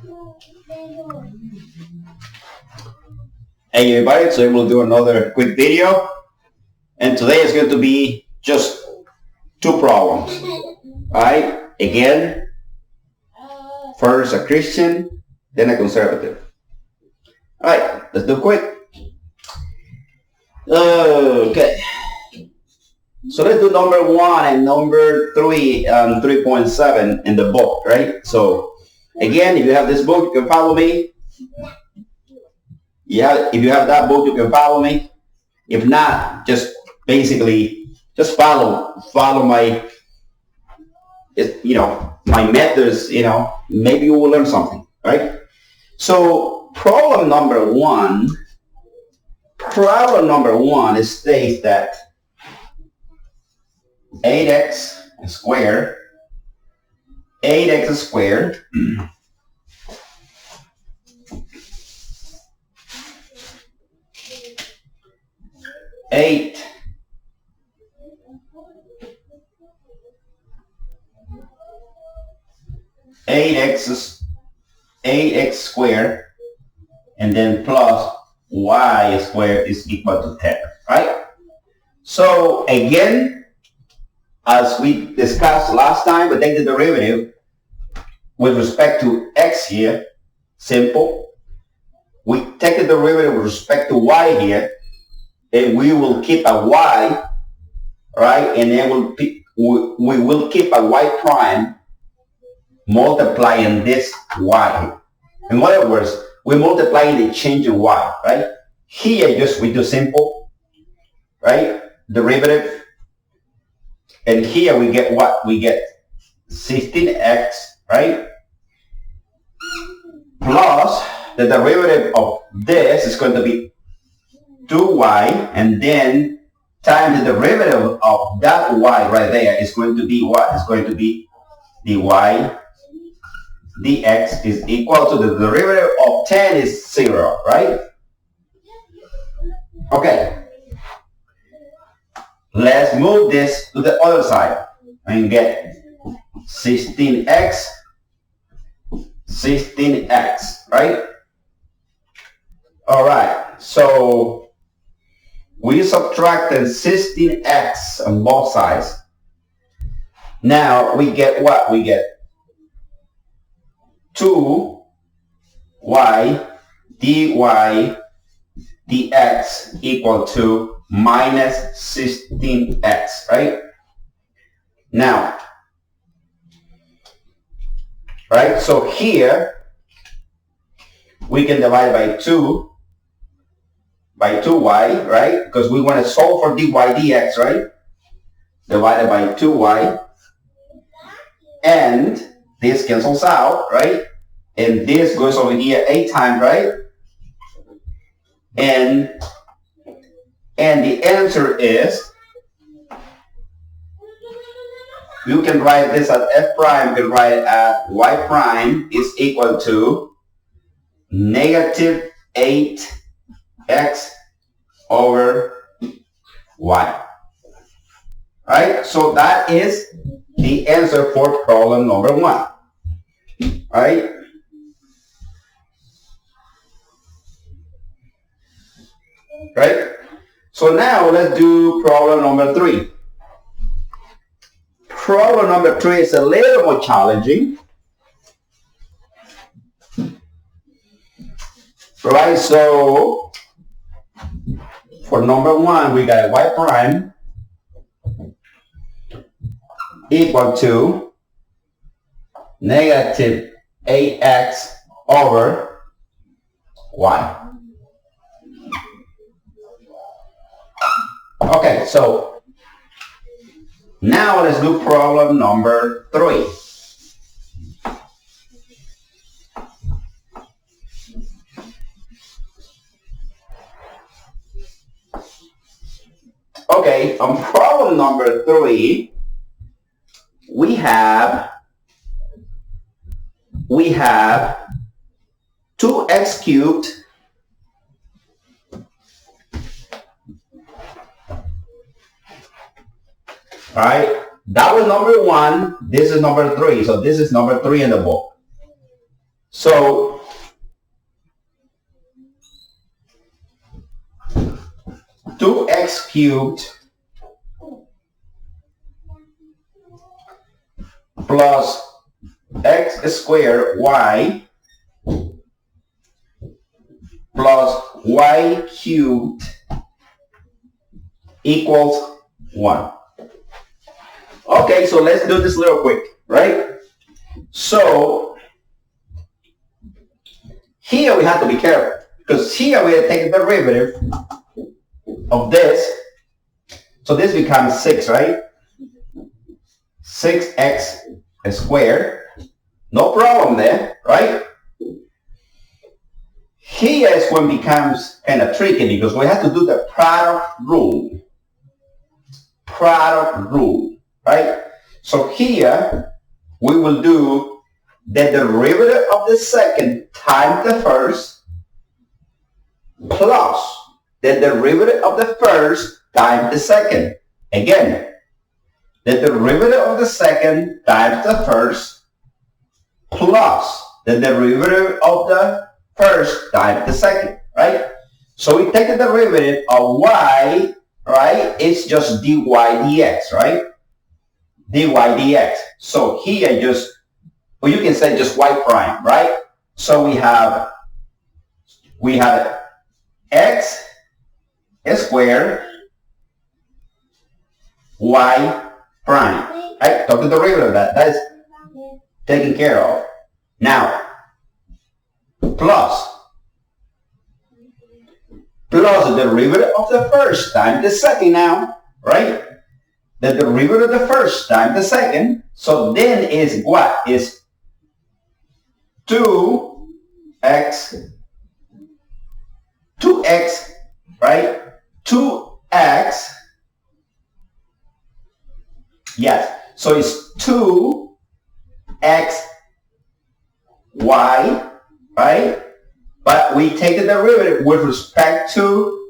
Hey everybody, today we'll do another quick video, and today is going to be just two problems. Alright, again, first a Christian, then a conservative. Alright, let's do quick. Okay, so let's do number 1 and number 3, 3.7 in the book, right? So again, if you have this book, you can follow me. If you have that book, you can follow me. If not, just basically just follow my my methods. Maybe you will learn something, right? So problem number one states that 8x squared 8 8x squared and then plus y squared is equal to 10, right? So again, as we discussed last time, we take the derivative with respect to x here, simple. We take the derivative with respect to y here, and we will keep a y, right? And then we will keep a y prime multiplying this y. In other words, we're multiplying the change in y, right? Here, we do simple, right? Derivative. And here we get what? We get 16x, right? Plus the derivative of this is going to be 2y, and then times the derivative of that y right there is going to be what? It's going to be dy dx is equal to the derivative of 10 is 0, right? Okay. Let's move this to the other side and get 16x, right? All right. So we subtracted 16x on both sides. Now we get what? We get 2y dy dx equal to minus 16x, right? Now, right, so here we can divide by 2 by 2y, right? Because we want to solve for dy dx, right? Divided by 2y, and this cancels out, right? And this goes over here 8 times, right? And the answer is, you can write this as f prime, you can write it as y prime is equal to negative 8x over y. Right? So that is the answer for problem number 1. Right? Right? So now let's do problem number 3. Problem number 3 is a little more challenging. Right, so for number 1, we got y prime equal to negative 8x over y. Okay, so now let's do problem number 3. Okay, on problem number 3, we have 2x cubed Right? That was number 1. This is number 3. So this is number 3 in the book. So two x cubed plus x squared y plus y cubed equals 1. Okay, so let's do this real quick, right? So here we have to be careful because here we take the derivative of this. So this becomes 6, right? 6x squared. No problem there, right? Here is when it becomes kind of tricky because we have to do the product rule. Product rule, right? So here we will do the derivative of the second times the first plus the derivative of the first times the second. Again, the derivative of the second times the first plus the derivative of the first times the second, right? So we take the derivative of y, right? It's just dy dx, right? Dy dx. So here just, or you can say just y prime, right? So we have x squared y prime, right? Talk to the derivative of that. That is taken care of. Now, plus the derivative of the first time the second now, right? The derivative of the first time the second. So then is what? Is 2x, right? 2x, yes. So it's 2x y, right? But we take the derivative with respect to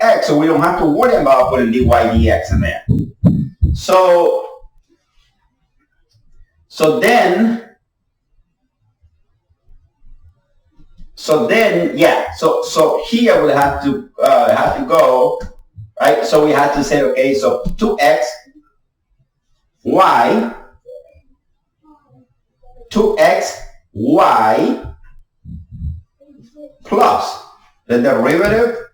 x, so we don't have to worry about putting dy dx in there. So then yeah. So here we'll have to go, right? So we have to say, okay, so 2x y plus the derivative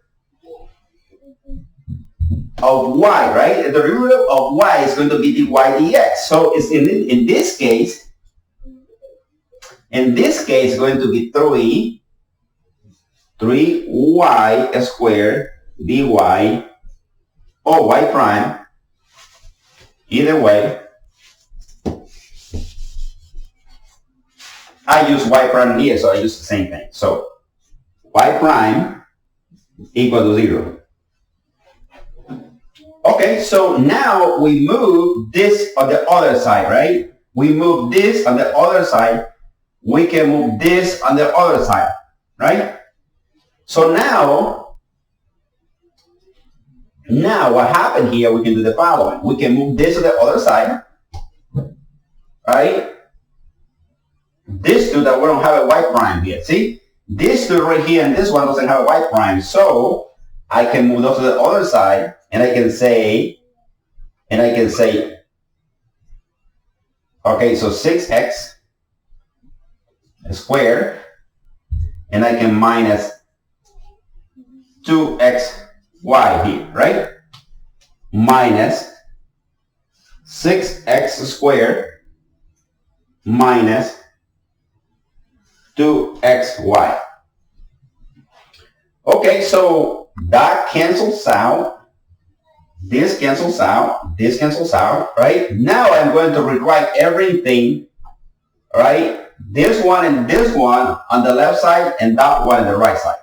of y, right? The derivative of y is going to be dy dx. So it's in this case it's going to be 3y squared dy or y prime. Either way, I use y prime here, so I use the same thing. So y prime equal to 0. Okay, so now we move this on the other side, right? We move this on the other side. We can move this on the other side, right? So now what happened here, we can do the following. We can move this to the other side, right? This two that we don't have a y prime here. See? This two right here and this one doesn't have a y prime. So I can move those to the other side and I can say, okay, so 6x squared, and I can minus 2xy here, right? Minus 6x squared minus 2xy. Okay, so that cancels out. This cancels out. This cancels out, right? Now I'm going to rewrite everything, right? This one and this one on the left side and that one on the right side.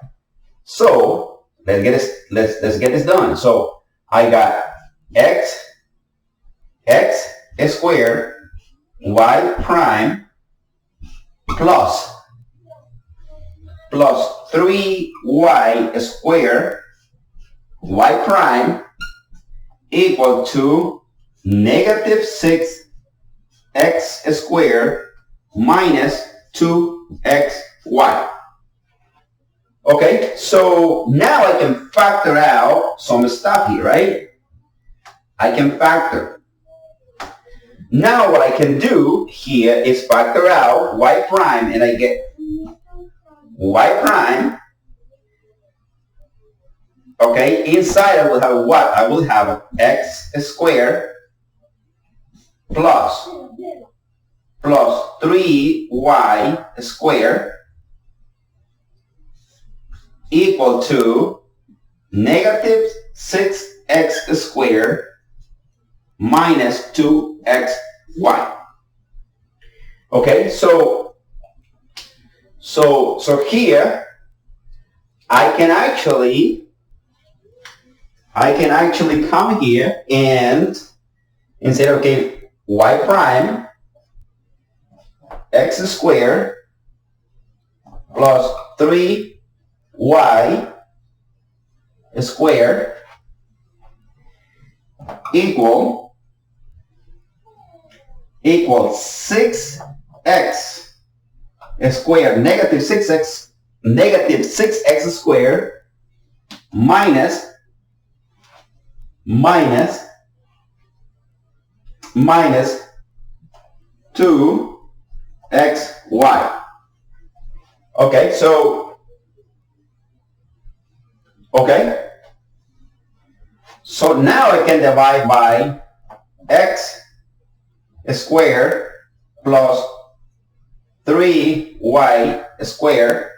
So let's get this done. So I got x squared y prime plus 3y squared y prime equal to negative 6x x squared minus 2xy. Okay, so now I can factor out some stuff here, right? I can factor. Now what I can do here is factor out y prime, and I get y prime. Okay, inside I will have what? I will have x squared plus 3y squared equal to negative 6x squared minus 2xy. Okay, so here I can actually come here and say, okay, y prime x squared plus 3y squared equals 6x squared negative 6x squared minus 2xy. Okay, so now I can divide by x squared plus 3y squared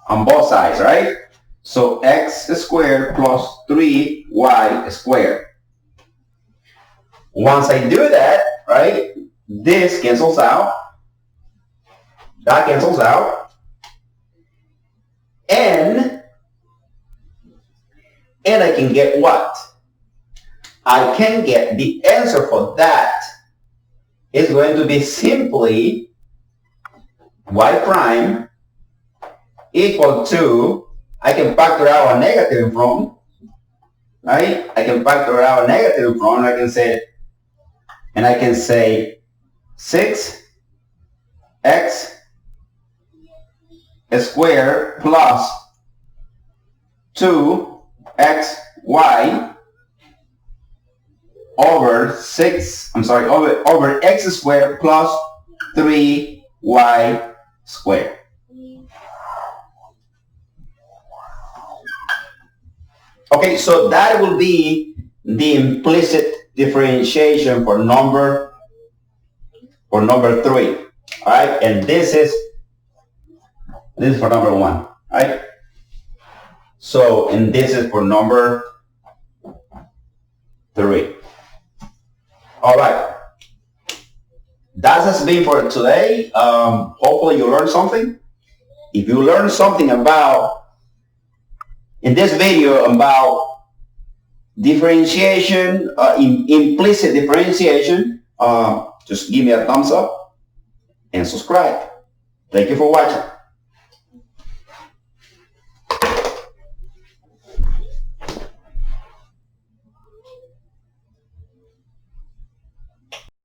on both sides, right? So x squared plus 3y squared. Once I do that, right, this cancels out, that cancels out, and I can get what? I can get the answer for that is going to be simply y prime equal to, I can factor out a negative in front, right? I can factor out a negative in front, I can say 6x squared plus 2xy over x squared plus 3y squared. Okay, so that will be the implicit differentiation for number 3. All right, and this is for number 1. All right. So, and this is for number 3. All right. That has been for today. Hopefully you learned something. If you learned something in this video about differentiation, implicit differentiation, just give me a thumbs up and subscribe. Thank you for watching.